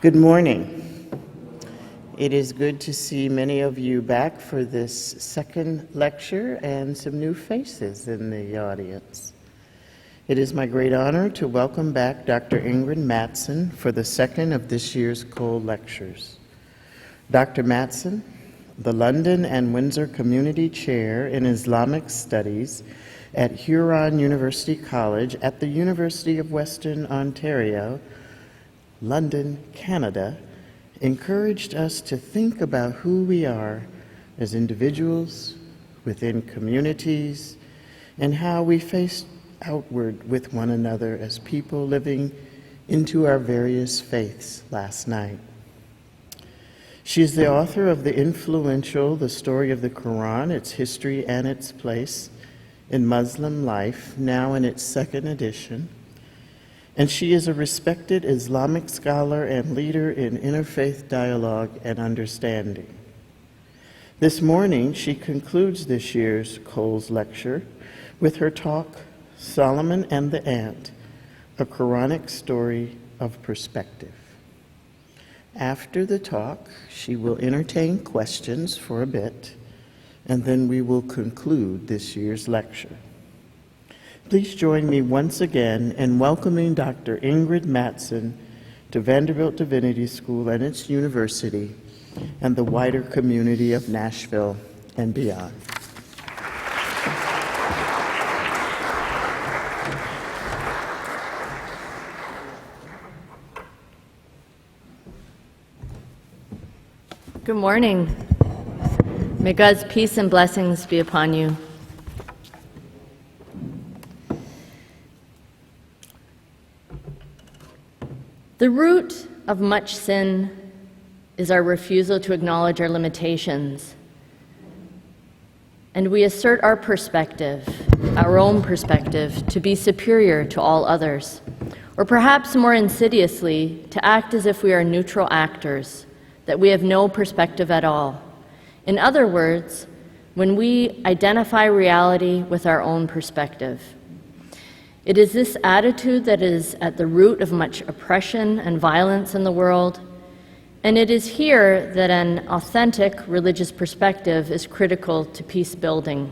Good morning. It is good to see many of you back for this second lecture and some new faces in the audience. It is my great honor to welcome back Dr. Ingrid Mattson for the second of this year's Cole Lectures. Dr. Mattson, the London and Windsor Community Chair in Islamic Studies at Huron University College at the University of Western Ontario, London, Canada, encouraged us to think about who we are as individuals, within communities, and how we face outward with one another as people living into our various faiths last night. She is the author of the influential The Story of the Quran, Its History and Its Place in Muslim Life, now in its second edition. And she is a respected Islamic scholar and leader in interfaith dialogue and understanding. This morning, she concludes this year's Cole's Lecture with her talk, Solomon and the Ant, a Qur'anic story of perspective. After the talk, she will entertain questions for a bit, and then we will conclude this year's lecture. Please join me once again in welcoming Dr. Ingrid Mattson to Vanderbilt Divinity School and its university and the wider community of Nashville and beyond. Good morning. May God's peace and blessings be upon you. The root of much sin is our refusal to acknowledge our limitations. And we assert our perspective, our own perspective, to be superior to all others, or perhaps more insidiously, to act as if we are neutral actors, that we have no perspective at all. In other words, when we identify reality with our own perspective. It is this attitude that is at the root of much oppression and violence in the world, and it is here that an authentic religious perspective is critical to peace building.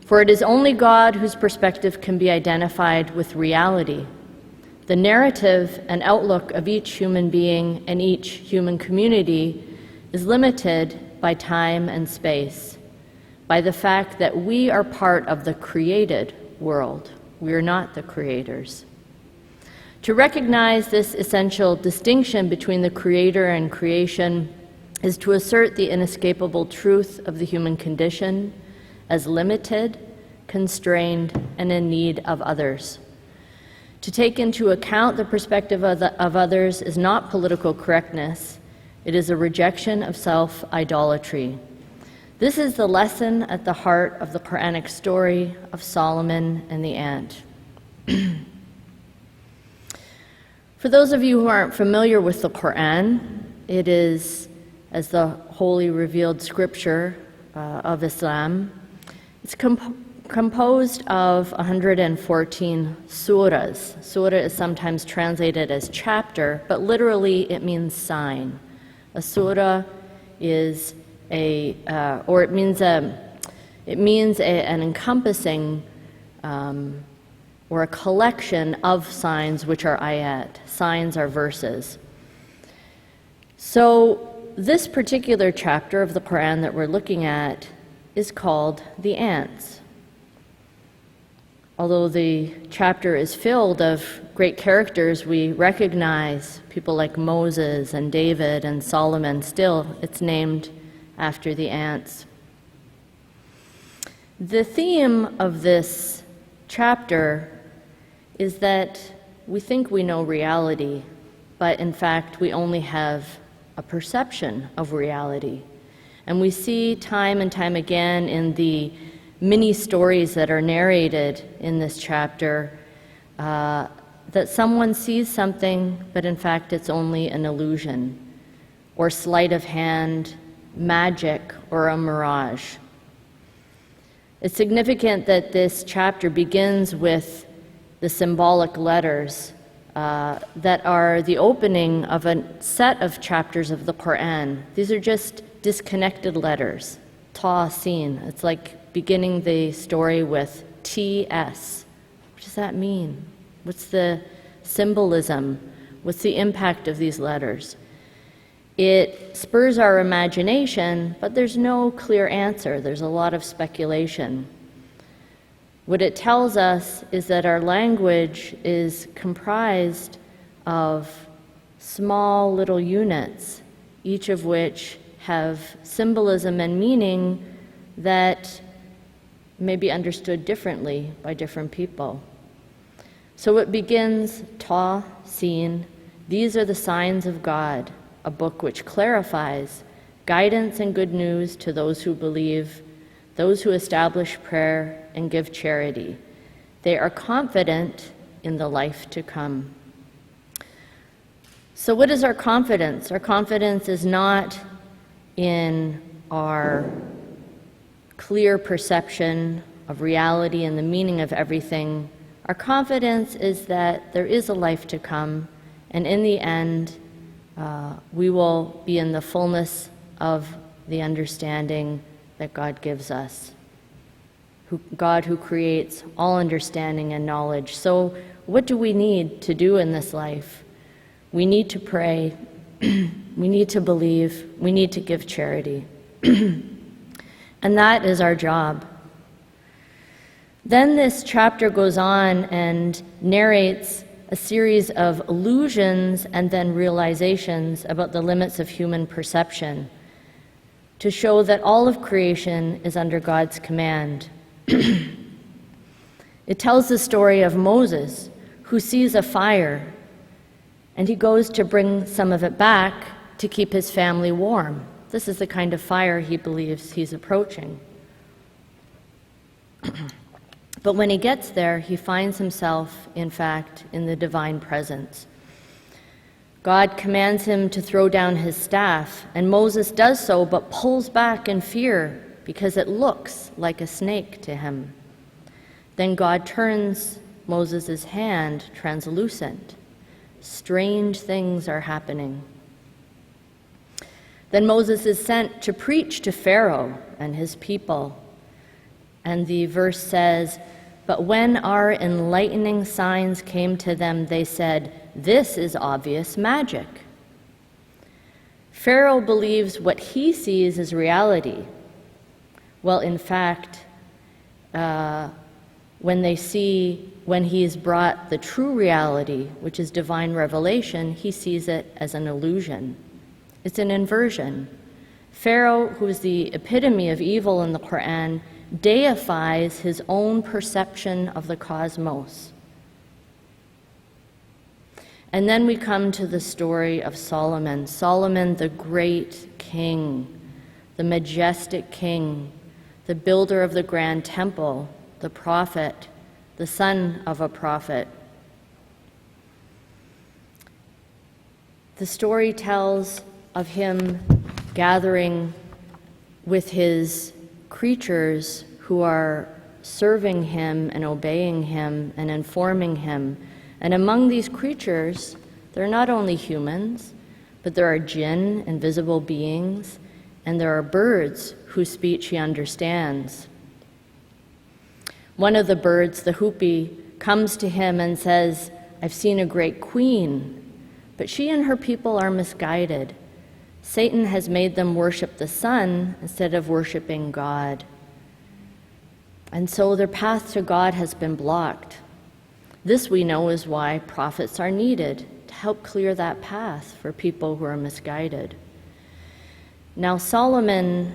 For it is only God whose perspective can be identified with reality. The narrative and outlook of each human being and each human community is limited by time and space, by the fact that we are part of the created world. We are not the creators. To recognize this essential distinction between the creator and creation is to assert the inescapable truth of the human condition as limited, constrained, and in need of others. To take into account the perspective of others is not political correctness. It is a rejection of self-idolotry. This is the lesson at the heart of the Qur'anic story of Solomon and the ant. For those of you who aren't familiar with the Qur'an, it is, as the holy revealed scripture of Islam, it's composed of 114 surahs. Surah is sometimes translated as chapter, but literally it means sign. A surah is an encompassing or a collection of signs, which are ayat. Signs are verses. So this particular chapter of the Quran that we're looking at is called the ants. Although the chapter is filled of great characters we recognize, people like Moses and David and Solomon, still it's named after the ants. The theme of this chapter is that we think we know reality, but in fact we only have a perception of reality. And we see time and time again in the many stories that are narrated in this chapter that someone sees something, but in fact it's only an illusion, or sleight of hand, magic, or a mirage. It's significant that this chapter begins with the symbolic letters that are the opening of a set of chapters of the Quran. These are just disconnected letters. Ta, Sin. It's like beginning the story with TS. What does that mean? What's the symbolism? What's the impact of these letters? It spurs our imagination, but there's no clear answer. There's a lot of speculation. What it tells us is that our language is comprised of small little units, each of which have symbolism and meaning that may be understood differently by different people. So it begins, Ta, Sin. These are the signs of God, a book which clarifies guidance and good news to those who believe, those who establish prayer and give charity. They are confident in the life to come. So what is our confidence? Our confidence is not in our clear perception of reality and the meaning of everything. Our confidence is that there is a life to come, and in the end, we will be in the fullness of the understanding that God gives us. God who creates all understanding and knowledge. So what do we need to do in this life? We need to pray, we need to believe, we need to give charity. And that is our job. Then this chapter goes on and narrates a series of illusions and then realizations about the limits of human perception to show that all of creation is under God's command. It tells the story of Moses, who sees a fire, and he goes to bring some of it back to keep his family warm. This is the kind of fire he believes he's approaching. But when he gets there, he finds himself, in fact, in the divine presence. God commands him to throw down his staff, and Moses does so, but pulls back in fear because it looks like a snake to him. Then God turns Moses' hand translucent. Strange things are happening. Then Moses is sent to preach to Pharaoh and his people. And the verse says, "But when our enlightening signs came to them, they said, 'This is obvious magic.'" Pharaoh believes what he sees is reality. Well, in fact, when he's brought the true reality, which is divine revelation, he sees it as an illusion. It's an inversion. Pharaoh, who is the epitome of evil in the Quran, deifies his own perception of the cosmos. And then we come to the story of Solomon. Solomon, the great king, the majestic king, the builder of the grand temple, the prophet, the son of a prophet. The story tells of him gathering with his creatures who are serving him and obeying him and informing him. And among these creatures, there are not only humans, but there are jinn, invisible beings, and there are birds whose speech he understands. One of the birds, the hoopie, comes to him and says, "I've seen a great queen, but she and her people are misguided. Satan has made them worship the sun instead of worshiping God. And so their path to God has been blocked. This, we know, is why prophets are needed, to help clear that path for people who are misguided." Now Solomon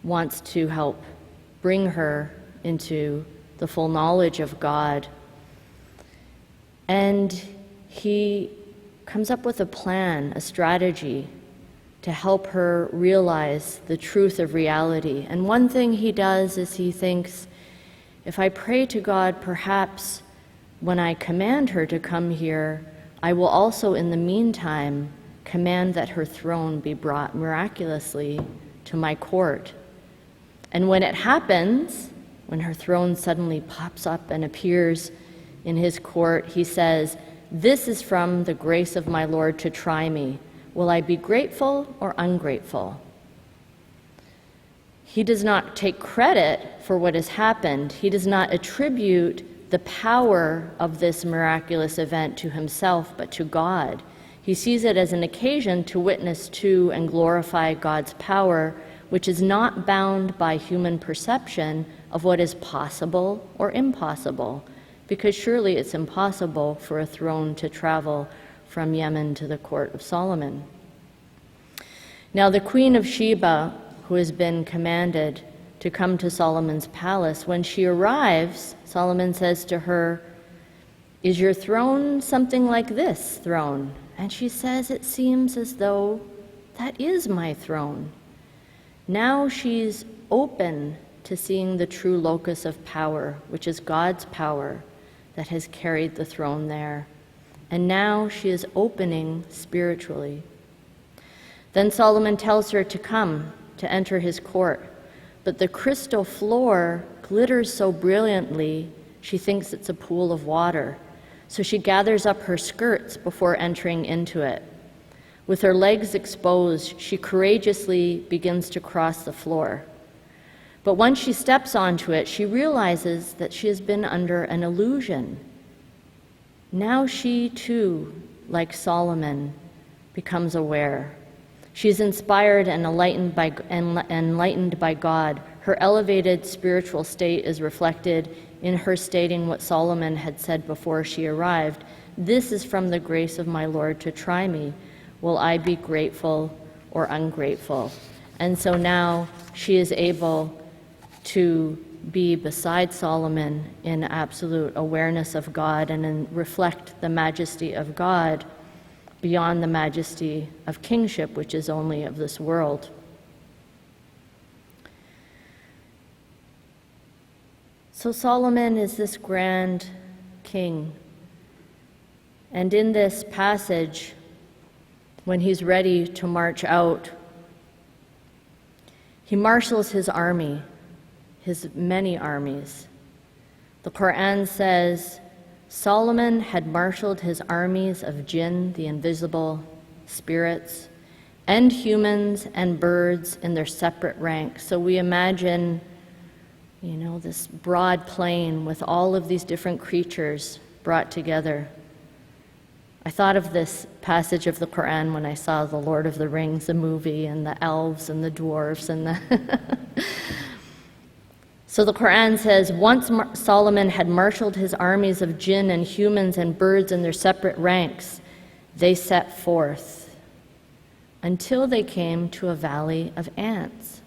wants to help bring her into the full knowledge of God. And he comes up with a plan, a strategy to help her realize the truth of reality. And one thing he does is he thinks, if I pray to God, perhaps when I command her to come here, I will also in the meantime command that her throne be brought miraculously to my court. And when it happens, when her throne suddenly pops up and appears in his court, he says, This is from the grace of my Lord to try me. Will I be grateful or ungrateful? He does not take credit for what has happened. He does not attribute the power of this miraculous event to himself, but to God. He sees it as an occasion to witness to and glorify God's power, which is not bound by human perception of what is possible or impossible, because surely it's impossible for a throne to travel from Yemen to the court of Solomon. Now the Queen of Sheba, who has been commanded to come to Solomon's palace, when she arrives, Solomon says to her, "Is your throne something like this throne?" And she says, "It seems as though that is my throne." Now she's open to seeing the true locus of power, which is God's power that has carried the throne there. And now she is opening spiritually. Then Solomon tells her to come, to enter his court. But the crystal floor glitters so brilliantly, she thinks it's a pool of water. So she gathers up her skirts before entering into it. With her legs exposed, she courageously begins to cross the floor. But once she steps onto it, she realizes that she has been under an illusion. Now she, too, like Solomon, becomes aware. She is inspired and enlightened by God. Her elevated spiritual state is reflected in her stating what Solomon had said before she arrived. "This is from the grace of my Lord to try me. Will I be grateful or ungrateful?" And so now she is able to be beside Solomon in absolute awareness of God and reflect the majesty of God beyond the majesty of kingship, which is only of this world. So Solomon is this grand king. And in this passage, when he's ready to march out, he marshals his army, his many armies. The Quran says, Solomon had marshaled his armies of jinn, the invisible spirits, and humans and birds in their separate ranks. So we imagine, this broad plain with all of these different creatures brought together. I thought of this passage of the Quran when I saw The Lord of the Rings, the movie, and the elves and the dwarves and the... So the Quran says, once Solomon had marshaled his armies of jinn and humans and birds in their separate ranks, they set forth until they came to a valley of ants.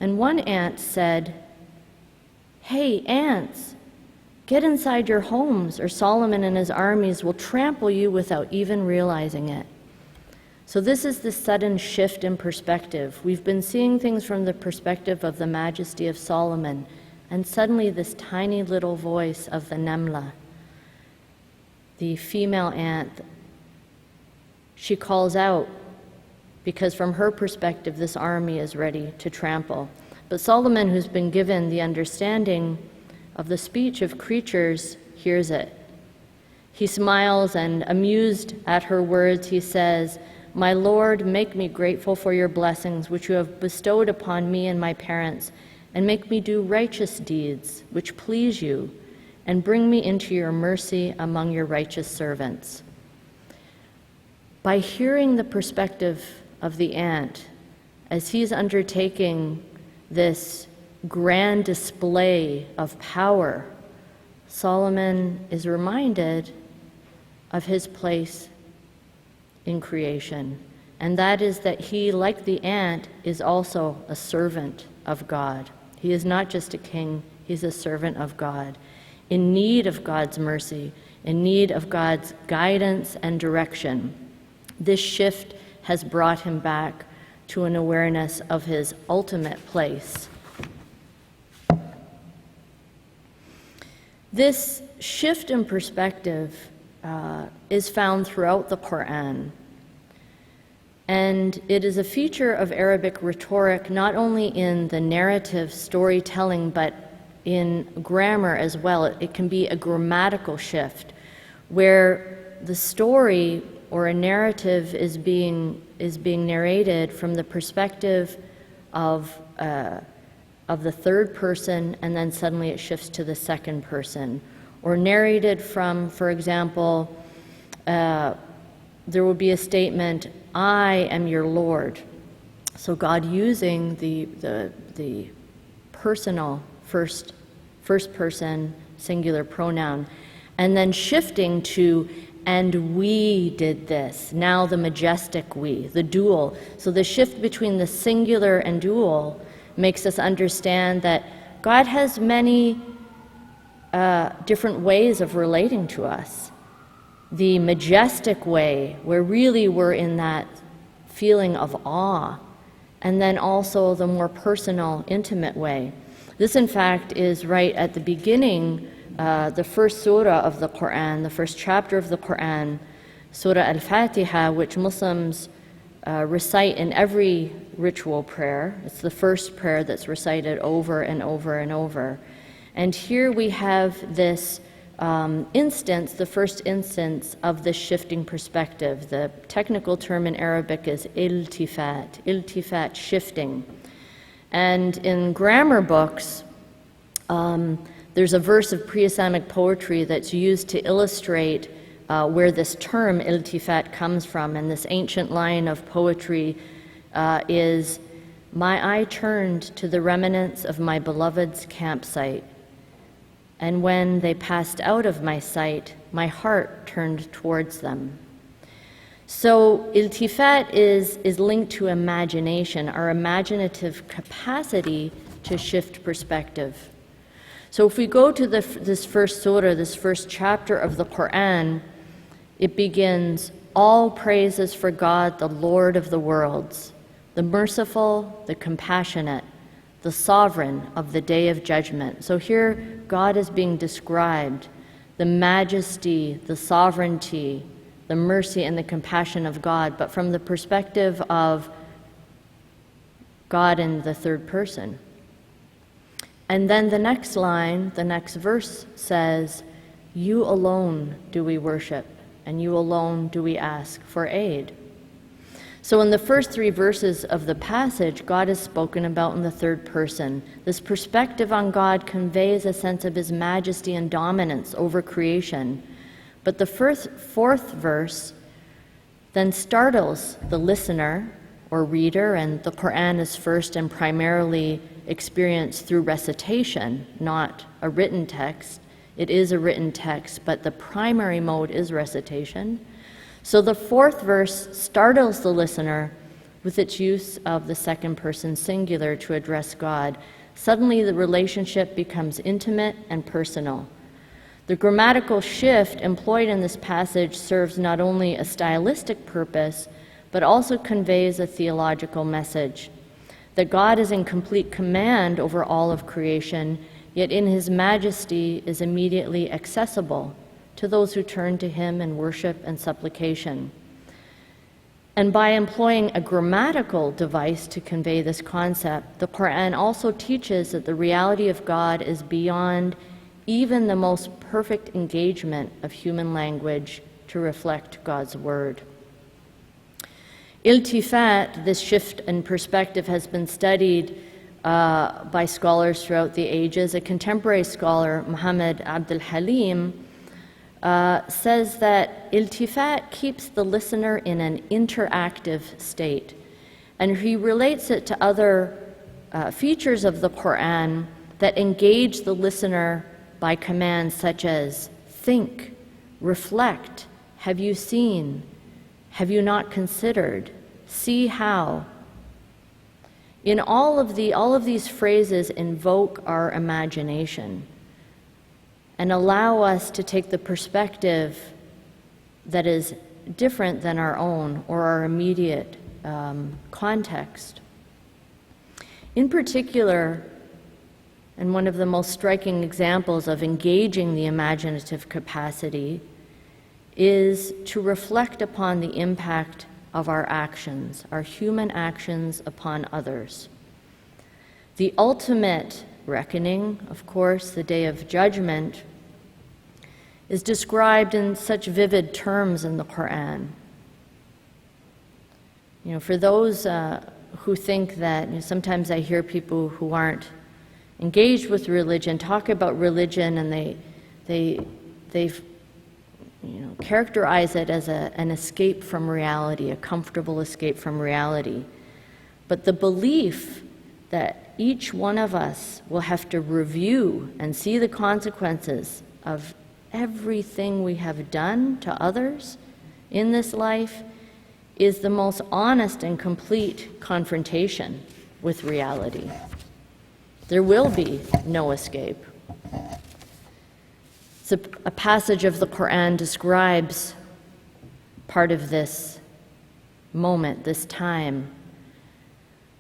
And one ant said, "Hey, ants, get inside your homes, or Solomon and his armies will trample you without even realizing it." So this is the sudden shift in perspective. We've been seeing things from the perspective of the majesty of Solomon, and suddenly this tiny little voice of the Nemla, the female ant, she calls out, because from her perspective, this army is ready to trample. But Solomon, who's been given the understanding of the speech of creatures, hears it. He smiles, and amused at her words, he says, "My Lord, make me grateful for your blessings, which you have bestowed upon me and my parents, and make me do righteous deeds, which please you, and bring me into your mercy among your righteous servants." By hearing the perspective of the ant, as he's undertaking this grand display of power, Solomon is reminded of his place in creation, and that is that he, like the ant, is also a servant of God. He is not just a king, he's a servant of God, in need of God's mercy, in need of God's guidance and direction. This shift has brought him back to an awareness of his ultimate place. This shift in perspective is found throughout the Quran. And it is a feature of Arabic rhetoric, not only in the narrative storytelling, but in grammar as well. It can be a grammatical shift where the story or a narrative is being narrated from the perspective of the third person, and then suddenly it shifts to the second person, or narrated from, for example, there will be a statement, "I am your Lord." So God using the personal first person singular pronoun, and then shifting to, "and we did this." Now the majestic we, the dual. So the shift between the singular and dual makes us understand that God has many different ways of relating to us. The majestic way, where really we're in that feeling of awe, and then also the more personal, intimate way. This, in fact, is right at the beginning, the first surah of the Quran, the first chapter of the Quran, Surah Al-Fatiha, which Muslims recite in every ritual prayer. It's the first prayer that's recited over and over and over. And here we have this instance, the first instance of this shifting perspective. The technical term in Arabic is iltifat, shifting. And in grammar books, there's a verse of pre-Islamic poetry that's used to illustrate where this term iltifat comes from. And this ancient line of poetry is, "My eye turned to the remnants of my beloved's campsite, and when they passed out of my sight, my heart turned towards them." So iltifat is linked to imagination, our imaginative capacity to shift perspective. So if we go to this first surah, this first chapter of the Quran, it begins, "All praises for God, the Lord of the worlds, the merciful, the compassionate, the sovereign of the day of judgment." So here God is being described, the majesty, the sovereignty, the mercy and the compassion of God, but from the perspective of God in the third person. And then the next line, the next verse says, "You alone do we worship, and you alone do we ask for aid." So in the first three verses of the passage, God is spoken about in the third person. This perspective on God conveys a sense of his majesty and dominance over creation. But the fourth verse then startles the listener or reader, and the Quran is first and primarily experienced through recitation, not a written text. It is a written text, but the primary mode is recitation. So the fourth verse startles the listener with its use of the second person singular to address God. Suddenly the relationship becomes intimate and personal. The grammatical shift employed in this passage serves not only a stylistic purpose, but also conveys a theological message, that God is in complete command over all of creation, yet in his majesty is immediately accessible to those who turn to him in worship and supplication. And by employing a grammatical device to convey this concept, the Quran also teaches that the reality of God is beyond even the most perfect engagement of human language to reflect God's word. Iltifat, this shift in perspective, has been studied by scholars throughout the ages. A contemporary scholar, Muhammad Abdul Halim, says that iltifat keeps the listener in an interactive state. And he relates it to other features of the Quran that engage the listener by commands such as think, reflect, have you seen, have you not considered, see how. In all of these phrases invoke our imagination and allow us to take the perspective that is different than our own or our immediate context. In particular, and one of the most striking examples of engaging the imaginative capacity is to reflect upon the impact of our actions, our human actions upon others. The ultimate reckoning, of course, the day of judgment, is described in such vivid terms in the Quran. For those who think that, sometimes I hear people who aren't engaged with religion talk about religion, and they characterize it as an escape from reality, a comfortable escape from reality. But the belief that each one of us will have to review and see the consequences of everything we have done to others in this life is the most honest and complete confrontation with reality. There will be no escape. So a passage of the Quran describes part of this moment, this time.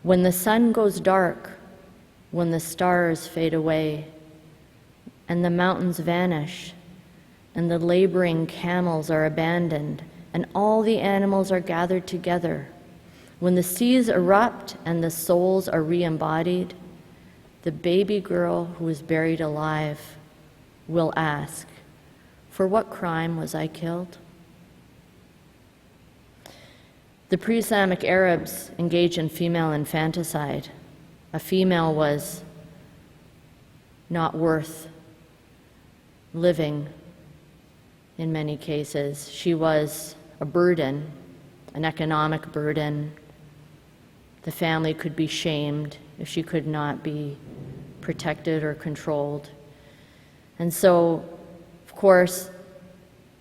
When the sun goes dark, when the stars fade away, and the mountains vanish, and the laboring camels are abandoned, and all the animals are gathered together, when the seas erupt and the souls are re-embodied, the baby girl who is buried alive will ask, "For what crime was I killed?" The pre-Islamic Arabs engaged in female infanticide. A female was not worth living in many cases. She was a burden, an economic burden. The family could be shamed if she could not be protected or controlled. And so, of course,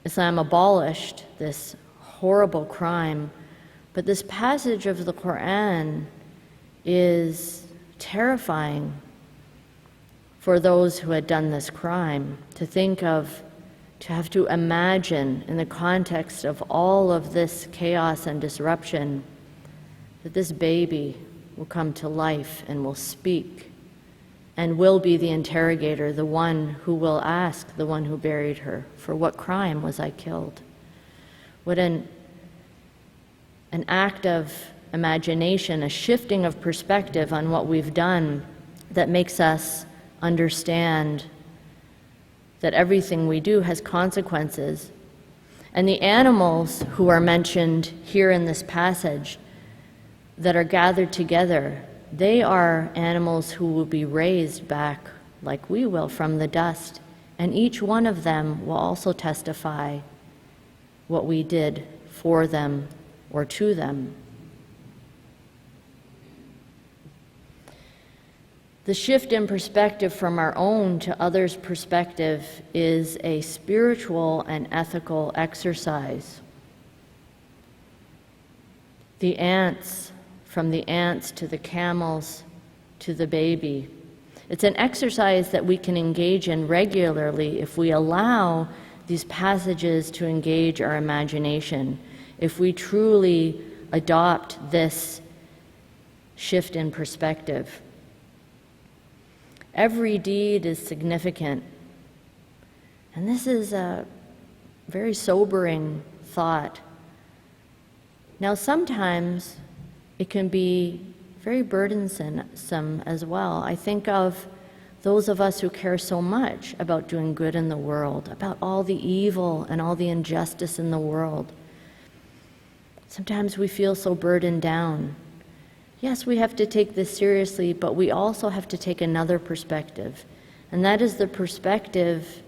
Islam abolished this horrible crime, but this passage of the Quran is terrifying for those who had done this crime, to think of, to have to imagine in the context of all of this chaos and disruption, that this baby will come to life and will speak and will be the interrogator, the one who will ask the one who buried her, "For what crime was I killed?" What an act of imagination, a shifting of perspective on what we've done that makes us understand that everything we do has consequences. And the animals who are mentioned here in this passage that are gathered together, they are animals who will be raised back, like we will, from the dust. And each one of them will also testify what we did for them or to them. The shift in perspective from our own to others' perspective is a spiritual and ethical exercise. The ants, from the ants to the camels to the baby. It's an exercise that we can engage in regularly if we allow these passages to engage our imagination, if we truly adopt this shift in perspective. Every deed is significant. And this is a very sobering thought. Now, sometimes it can be very burdensome as well. I think of those of us who care so much about doing good in the world, about all the evil and all the injustice in the world. Sometimes we feel so burdened down. Yes, we have to take this seriously, but we also have to take another perspective, and that is the perspective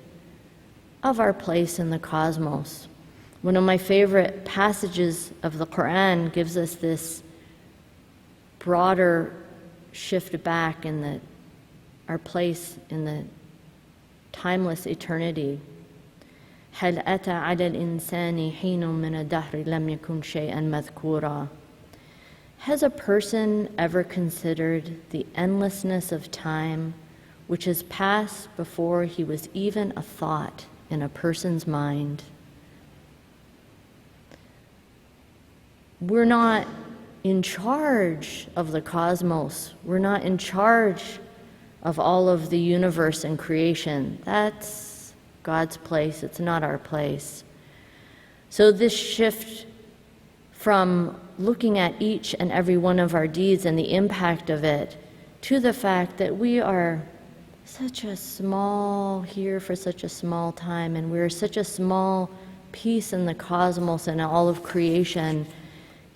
of our place in the cosmos. One of my favorite passages of the Quran gives us this broader shift back in our place in the timeless eternity. هل أتى على الإنسان حين من الدهر لم يكن شيئا مذكورا. Has a person ever considered the endlessness of time which has passed before he was even a thought in a person's mind? We're not in charge of the cosmos. We're not in charge of all of the universe and creation. That's God's place. It's not our place. So this shift from looking at each and every one of our deeds and the impact of it to the fact that we are such a small, here for such a small time, and we're such a small piece in the cosmos and all of creation,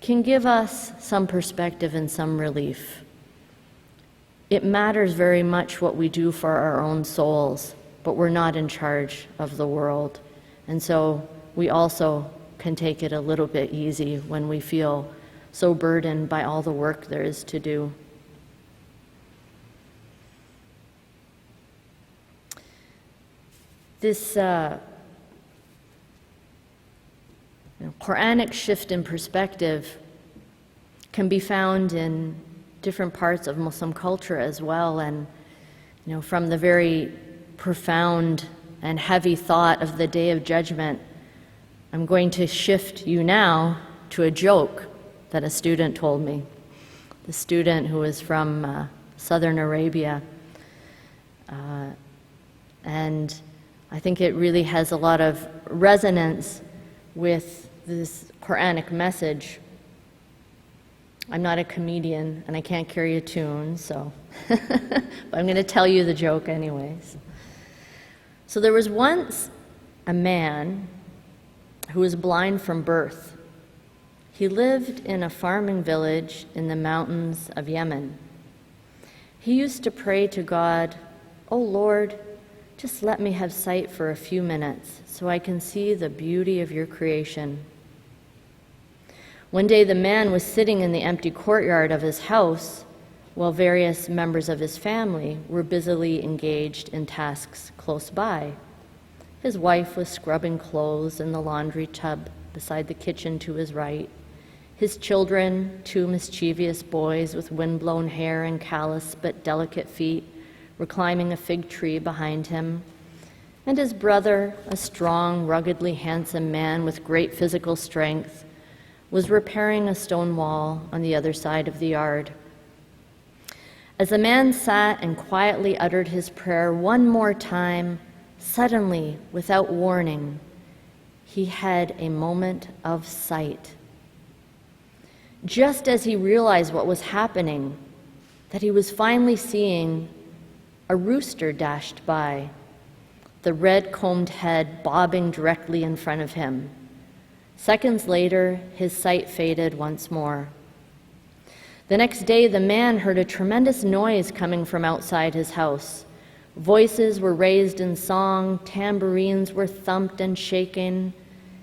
can give us some perspective and some relief. It matters very much what we do for our own souls, but we're not in charge of the world. And so we also can take it a little bit easy when we feel so burdened by all the work there is to do. This Qur'anic shift in perspective can be found in different parts of Muslim culture as well, and from the very profound and heavy thought of the Day of Judgment, I'm going to shift you now to a joke that a student told me. The student who is from southern Arabia, and I think it really has a lot of resonance with this Qur'anic message. I'm not a comedian and I can't carry a tune, so but I'm going to tell you the joke anyways. So there was once a man who was blind from birth. He lived in a farming village in the mountains of Yemen. He used to pray to God, "Oh Lord, just let me have sight for a few minutes so I can see the beauty of your creation." One day the man was sitting in the empty courtyard of his house while various members of his family were busily engaged in tasks close by. His wife was scrubbing clothes in the laundry tub beside the kitchen to his right. His children, two mischievous boys with windblown hair and callous but delicate feet, were climbing a fig tree behind him. And his brother, a strong, ruggedly handsome man with great physical strength, was repairing a stone wall on the other side of the yard. As the man sat and quietly uttered his prayer one more time, suddenly, without warning, he had a moment of sight. Just as he realized what was happening, that he was finally seeing a rooster dashed by, the red-combed head bobbing directly in front of him. Seconds later, his sight faded once more. The next day, the man heard a tremendous noise coming from outside his house. Voices were raised in song, tambourines were thumped and shaken,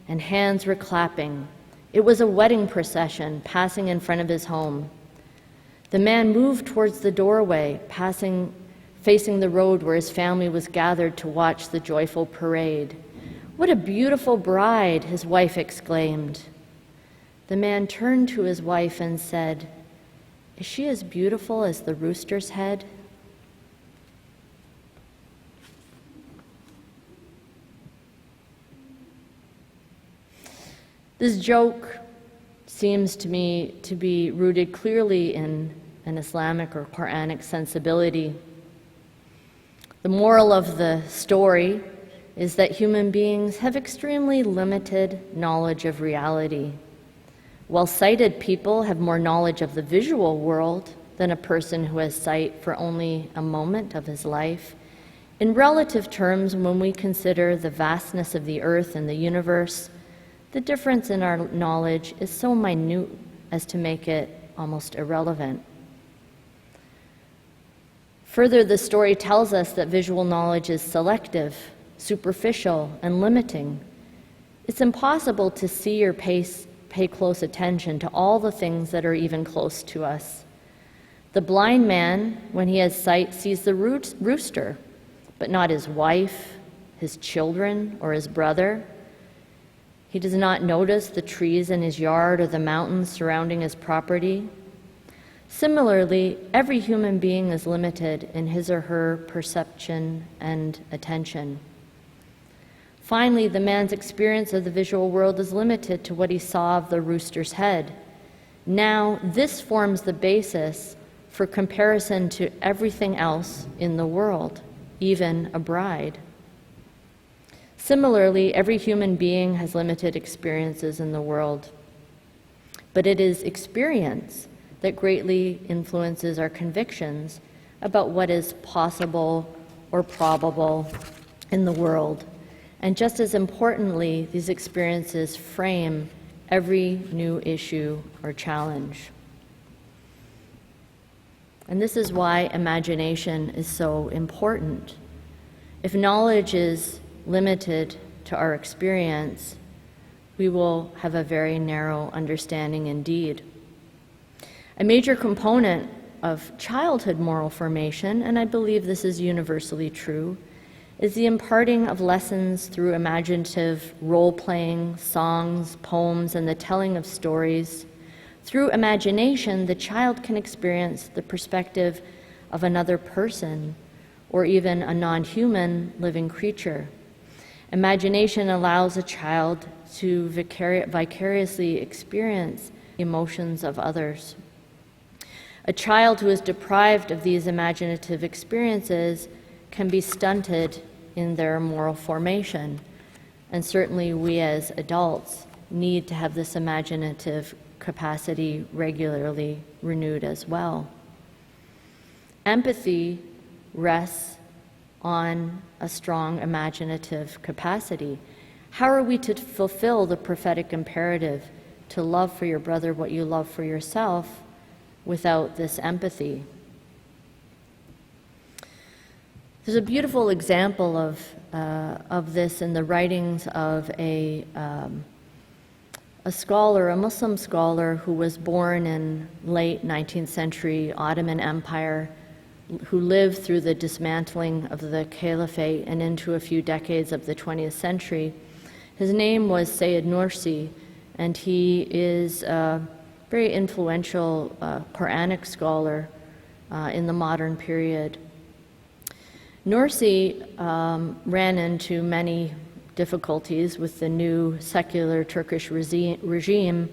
and hands were clapping. It was a wedding procession passing in front of his home. The man moved towards the doorway, facing the road where his family was gathered to watch the joyful parade. "What a beautiful bride," his wife exclaimed. The man turned to his wife and said, "Is she as beautiful as the rooster's head?" This joke seems to me to be rooted clearly in an Islamic or Qur'anic sensibility. The moral of the story is that human beings have extremely limited knowledge of reality. Well-sighted people have more knowledge of the visual world than a person who has sight for only a moment of his life. In relative terms, when we consider the vastness of the earth and the universe, the difference in our knowledge is so minute as to make it almost irrelevant. Further, the story tells us that visual knowledge is selective, superficial, and limiting. It's impossible to see or pay close attention to all the things that are even close to us. The blind man, when he has sight, sees the rooster, but not his wife, his children, or his brother. He does not notice the trees in his yard or the mountains surrounding his property. Similarly, every human being is limited in his or her perception and attention. Finally, the man's experience of the visual world is limited to what he saw of the rooster's head. Now, this forms the basis for comparison to everything else in the world, even a bride. Similarly, every human being has limited experiences in the world, but it is experience that greatly influences our convictions about what is possible or probable in the world. And just as importantly, these experiences frame every new issue or challenge. And this is why imagination is so important. If knowledge is limited to our experience, we will have a very narrow understanding indeed. A major component of childhood moral formation, and I believe this is universally true, is the imparting of lessons through imaginative role-playing, songs, poems, and the telling of stories. Through imagination, the child can experience the perspective of another person or even a non-human living creature. Imagination allows a child to vicariously experience emotions of others. A child who is deprived of these imaginative experiences can be stunted in their moral formation, and certainly we as adults need to have this imaginative capacity regularly renewed as well. Empathy rests on a strong imaginative capacity. How are we to fulfill the prophetic imperative to love for your brother what you love for yourself without this empathy? There's a beautiful example of this in the writings of a scholar, a Muslim scholar who was born in late 19th century Ottoman Empire, who lived through the dismantling of the caliphate and into a few decades of the 20th century. His name was Sayyid Nursi, and he is a very influential Qur'anic scholar in the modern period. Nursi ran into many difficulties with the new secular Turkish regime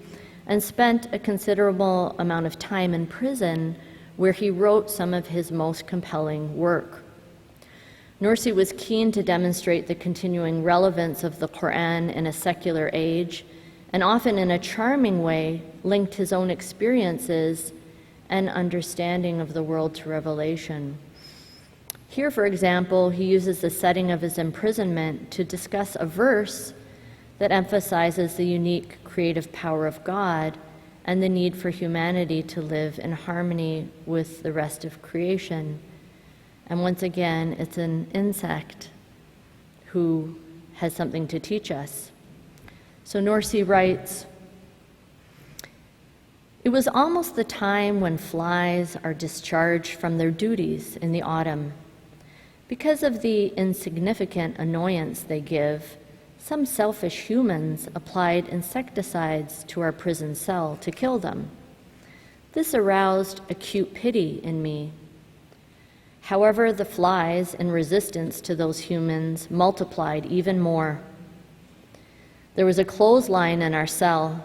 and spent a considerable amount of time in prison, where he wrote some of his most compelling work. Nursi was keen to demonstrate the continuing relevance of the Quran in a secular age, and often in a charming way linked his own experiences and understanding of the world to revelation. Here, for example, he uses the setting of his imprisonment to discuss a verse that emphasizes the unique creative power of God and the need for humanity to live in harmony with the rest of creation. And once again, it's an insect who has something to teach us. So Nursi writes, "It was almost the time when flies are discharged from their duties in the autumn. Because of the insignificant annoyance they give, some selfish humans applied insecticides to our prison cell to kill them. This aroused acute pity in me. However, the flies, in resistance to those humans, multiplied even more. There was a clothesline in our cell.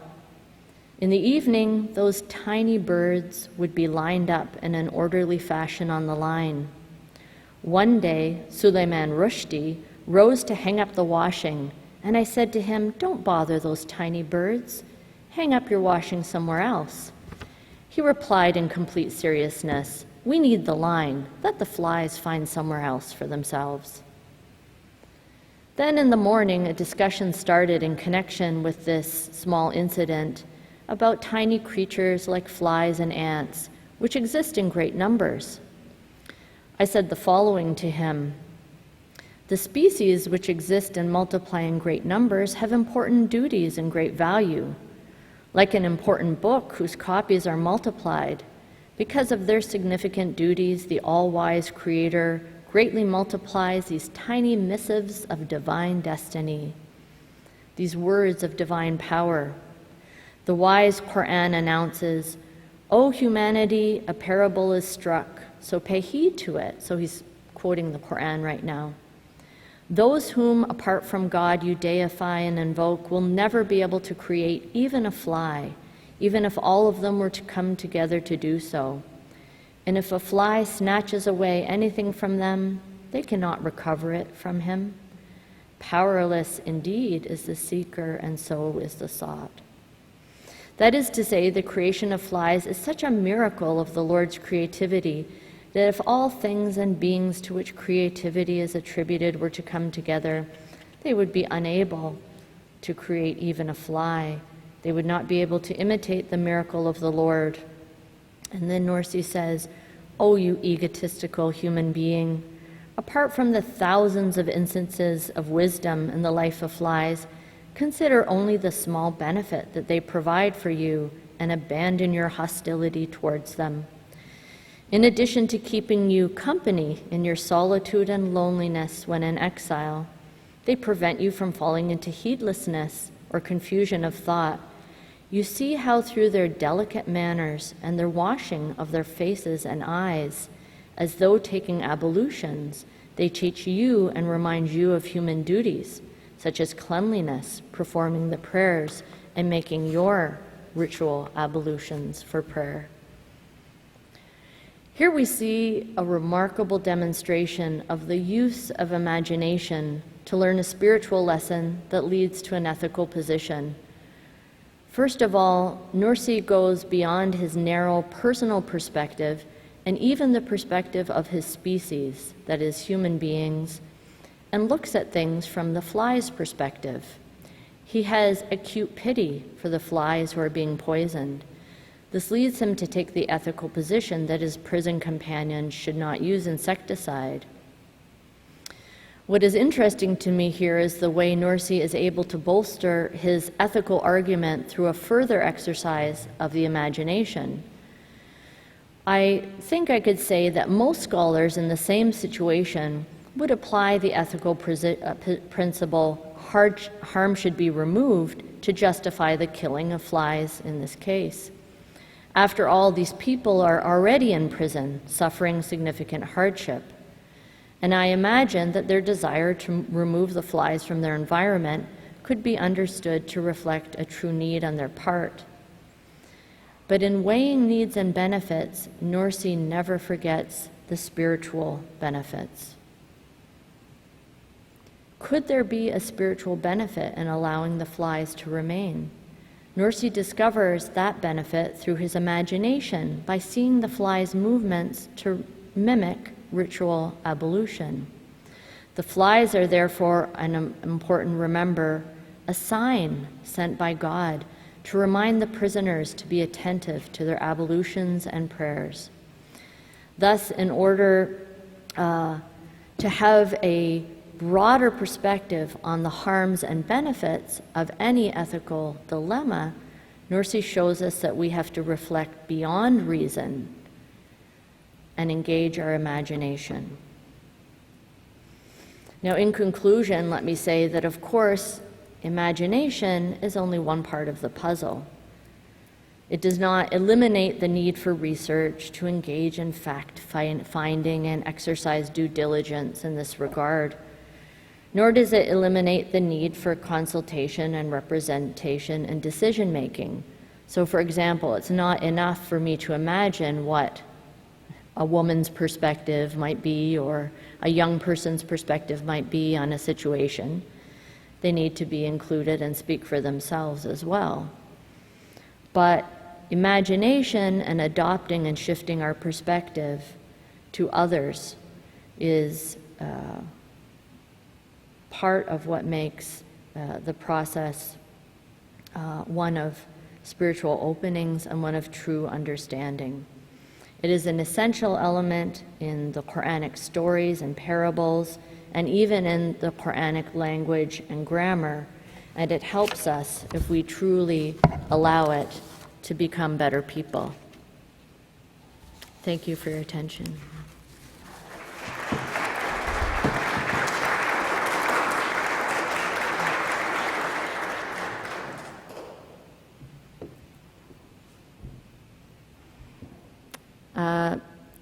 In the evening, those tiny birds would be lined up in an orderly fashion on the line. One day, Suleiman Rushdie rose to hang up the washing, and I said to him, 'Don't bother those tiny birds. Hang up your washing somewhere else.' He replied in complete seriousness, 'We need the line. Let the flies find somewhere else for themselves.' Then in the morning, a discussion started in connection with this small incident about tiny creatures like flies and ants, which exist in great numbers. I said the following to him: 'The species which exist and multiply in great numbers have important duties and great value. Like an important book whose copies are multiplied, because of their significant duties, the all-wise Creator greatly multiplies these tiny missives of divine destiny, these words of divine power. The wise Quran announces, "O humanity, a parable is struck, so pay heed to it." So he's quoting the Quran right now. "Those whom, apart from God, you deify and invoke will never be able to create even a fly, even if all of them were to come together to do so. And if a fly snatches away anything from them, they cannot recover it from him. Powerless indeed is the seeker, and so is the sought." That is to say, the creation of flies is such a miracle of the Lord's creativity that if all things and beings to which creativity is attributed were to come together, they would be unable to create even a fly. They would not be able to imitate the miracle of the Lord. And then Norcy says, "Oh, you egotistical human being, apart from the thousands of instances of wisdom in the life of flies, consider only the small benefit that they provide for you and abandon your hostility towards them. In addition to keeping you company in your solitude and loneliness when in exile, they prevent you from falling into heedlessness or confusion of thought. You see how through their delicate manners and their washing of their faces and eyes, as though taking ablutions, they teach you and remind you of human duties, such as cleanliness, performing the prayers, and making your ritual ablutions for prayer." Here we see a remarkable demonstration of the use of imagination to learn a spiritual lesson that leads to an ethical position. First of all, Norcy goes beyond his narrow personal perspective and even the perspective of his species, that is, human beings, and looks at things from the fly's perspective. He has acute pity for the flies who are being poisoned. This leads him to take the ethical position that his prison companions should not use insecticide. What is interesting to me here is the way Norcy is able to bolster his ethical argument through a further exercise of the imagination. I think I could say that most scholars in the same situation would apply the ethical principle, harm should be removed, to justify the killing of flies in this case. After all, these people are already in prison, suffering significant hardship. And I imagine that their desire to remove the flies from their environment could be understood to reflect a true need on their part. But in weighing needs and benefits, Norcy never forgets the spiritual benefits. Could there be a spiritual benefit in allowing the flies to remain? Norcy discovers that benefit through his imagination by seeing the flies' movements to mimic ritual ablution. The flies are therefore an important remember, a sign sent by God to remind the prisoners to be attentive to their ablutions and prayers. Thus, in order to have a broader perspective on the harms and benefits of any ethical dilemma, Norcy shows us that we have to reflect beyond reason and engage our imagination. Now, in conclusion, let me say that, of course, imagination is only one part of the puzzle. It does not eliminate the need for research to engage in fact-finding and exercise due diligence in this regard, nor does it eliminate the need for consultation and representation and decision-making. So, for example, it's not enough for me to imagine what a woman's perspective might be or a young person's perspective might be on a situation. They need to be included and speak for themselves as well. But imagination and adopting and shifting our perspective to others is part of what makes the process one of spiritual openings and one of true understanding. It is an essential element in the Qur'anic stories and parables, and even in the Qur'anic language and grammar, and it helps us, if we truly allow it, to become better people. Thank you for your attention.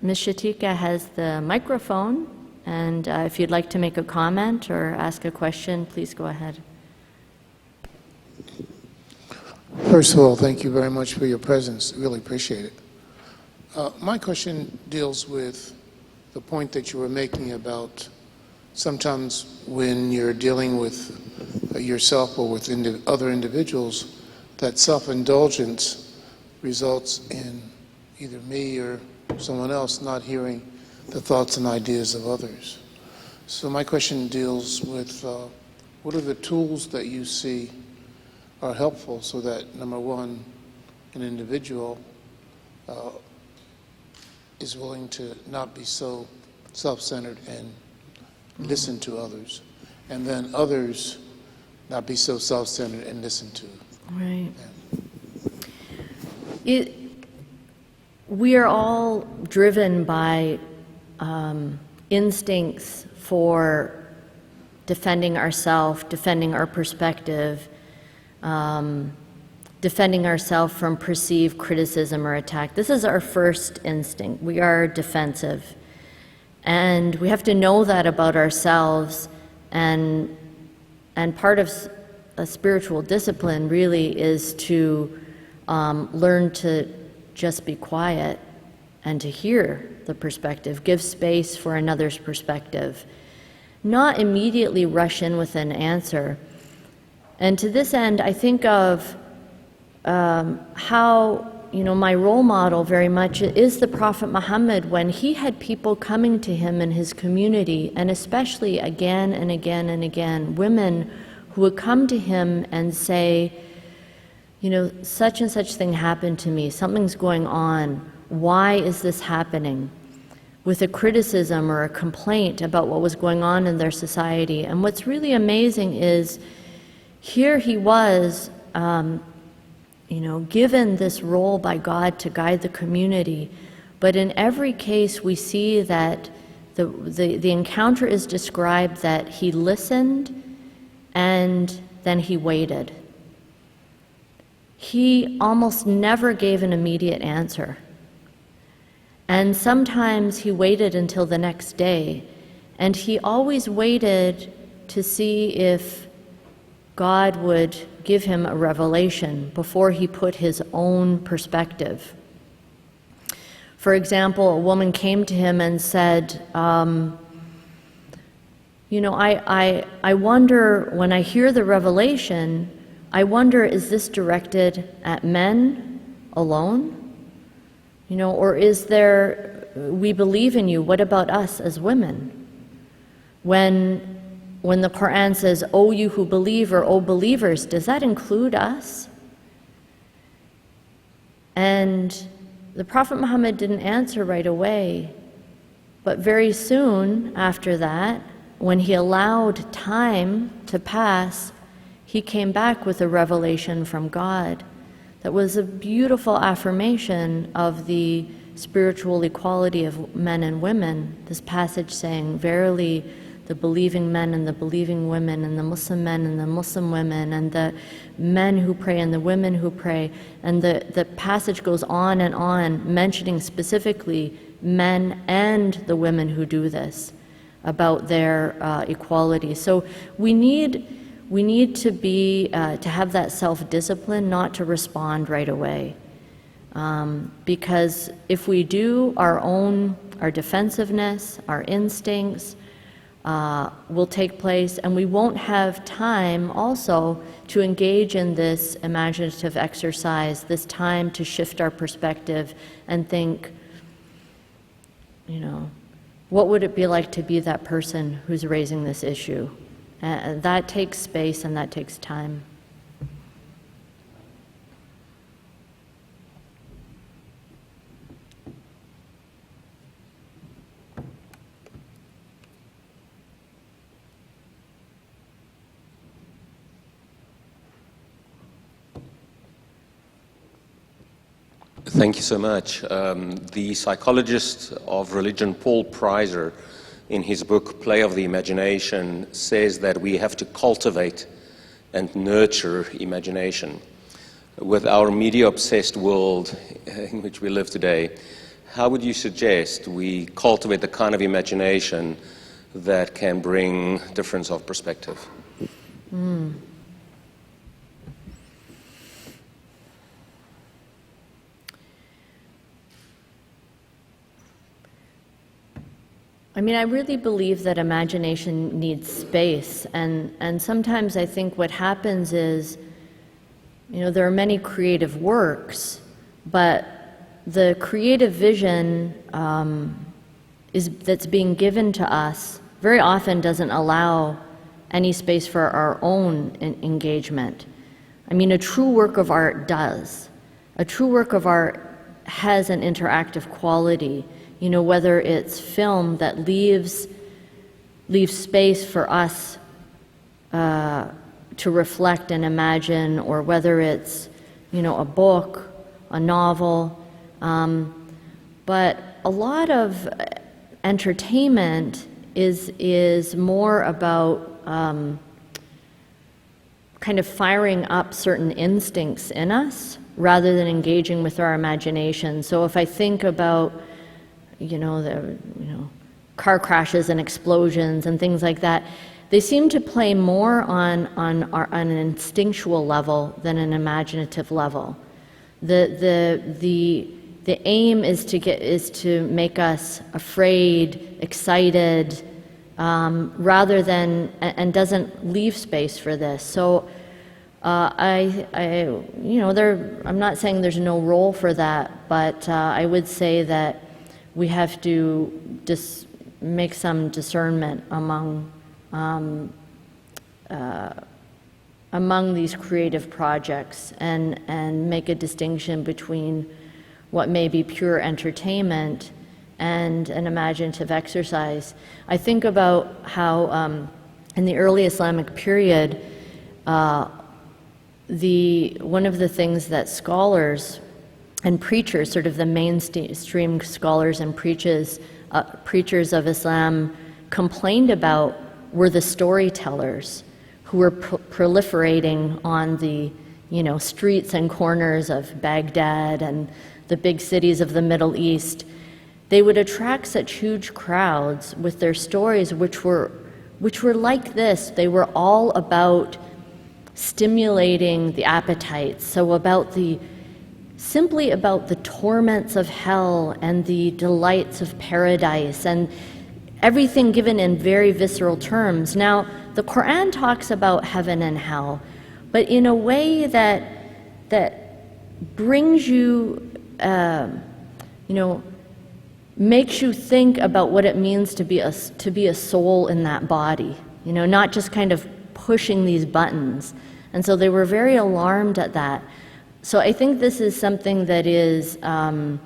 Ms. Shatika has the microphone, and if you'd like to make a comment or ask a question, please go ahead. First of all, thank you very much for your presence. Really appreciate it. My question deals with the point that you were making about sometimes when you're dealing with yourself or with other individuals, that self-indulgence results in either me or someone else not hearing the thoughts and ideas of others. So my question deals with what are the tools that you see are helpful so that, number one, an individual is willing to not be so self-centered and listen to others, and then others not be so self-centered and listen to Right. them. We are all driven by instincts for defending ourselves, defending our perspective, defending ourselves from perceived criticism or attack. This is our first instinct. We are defensive. And we have to know that about ourselves, and part of a spiritual discipline really is to learn to just be quiet and to hear the perspective, give space for another's perspective, not immediately rush in with an answer. And to this end, I think of how, my role model very much is the Prophet Muhammad, when he had people coming to him in his community, and especially again and again and again, women who would come to him and say, such and such thing happened to me, something's going on, why is this happening? With a criticism or a complaint about what was going on in their society. And what's really amazing is, here he was, given this role by God to guide the community, but in every case we see that the encounter is described that he listened and then he waited. He almost never gave an immediate answer. And sometimes he waited until the next day, and he always waited to see if God would give him a revelation before he put his own perspective. For example, a woman came to him and said, I wonder, when I hear the revelation, I wonder, is this directed at men alone? Or is there, we believe in you, what about us as women? When the Quran says, "O you who believe," or "O believers," does that include us? And the Prophet Muhammad didn't answer right away, but very soon after that, when he allowed time to pass, he came back with a revelation from God that was a beautiful affirmation of the spiritual equality of men and women. This passage saying, "Verily, the believing men and the believing women, and the Muslim men and the Muslim women, and the men who pray and the women who pray." And the passage goes on and on, mentioning specifically men and the women who do this, about their equality. So we need to be to have that self-discipline, not to respond right away, because if we do, our defensiveness, our instincts will take place, and we won't have time also to engage in this imaginative exercise, this time to shift our perspective and think, what would it be like to be that person who's raising this issue? That takes space and that takes time. Thank you so much. The psychologist of religion, Paul Preiser, in his book, Play of the Imagination, says that we have to cultivate and nurture imagination. With our media-obsessed world in which we live today, how would you suggest we cultivate the kind of imagination that can bring difference of perspective? I really believe that imagination needs space, and sometimes I think what happens is, there are many creative works, but the creative vision that's being given to us very often doesn't allow any space for our own engagement. I mean, a true work of art does. A true work of art has an interactive quality, whether it's film that leaves space for us to reflect and imagine, or whether it's, a book, a novel. But a lot of entertainment is more about kind of firing up certain instincts in us rather than engaging with our imagination. So if I think about, car crashes and explosions and things like that, they seem to play more on an instinctual level than an imaginative level. The aim is to make us afraid, excited, rather than, and doesn't leave space for this. So I'm not saying there's no role for that, but I would say that we have to just make some discernment among these creative projects and make a distinction between what may be pure entertainment and an imaginative exercise. I think about how in the early Islamic period, one of the things that scholars and preachers, sort of the mainstream scholars and preachers of Islam, complained about were the storytellers who were proliferating on the streets and corners of Baghdad and the big cities of the Middle East. They would attract such huge crowds with their stories, which were like this. They were all about stimulating the appetites, so simply about the torments of hell and the delights of paradise, and everything given in very visceral terms. Now, the Quran talks about heaven and hell, but in a way that brings you, makes you think about what it means to be a soul in that body, not just kind of pushing these buttons. And so they were very alarmed at that. So I think this is something that is a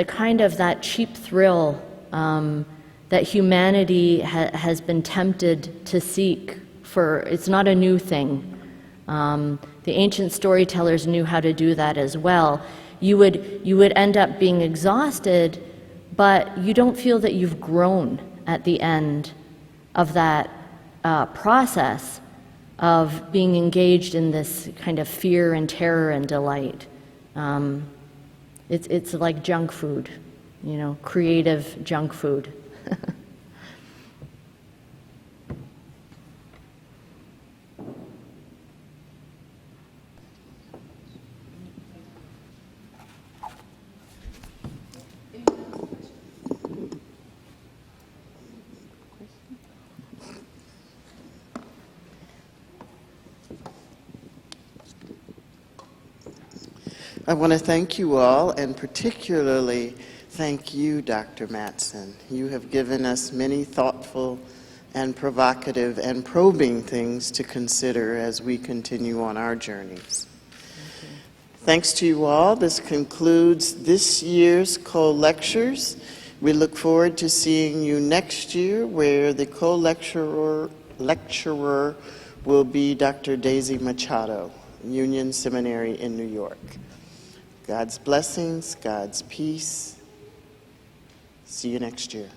kind of that cheap thrill that humanity has been tempted to seek for. It's not a new thing. The ancient storytellers knew how to do that as well. You would end up being exhausted, but you don't feel that you've grown at the end of that process of being engaged in this kind of fear and terror and delight. It's like junk food, creative junk food. I want to thank you all, and particularly thank you, Dr. Mattson. You have given us many thoughtful and provocative and probing things to consider as we continue on our journeys. Thanks to you all. This concludes this year's co-lectures. We look forward to seeing you next year, where the co-lecturer will be Dr. Daisy Machado, Union Seminary in New York. God's blessings, God's peace. See you next year.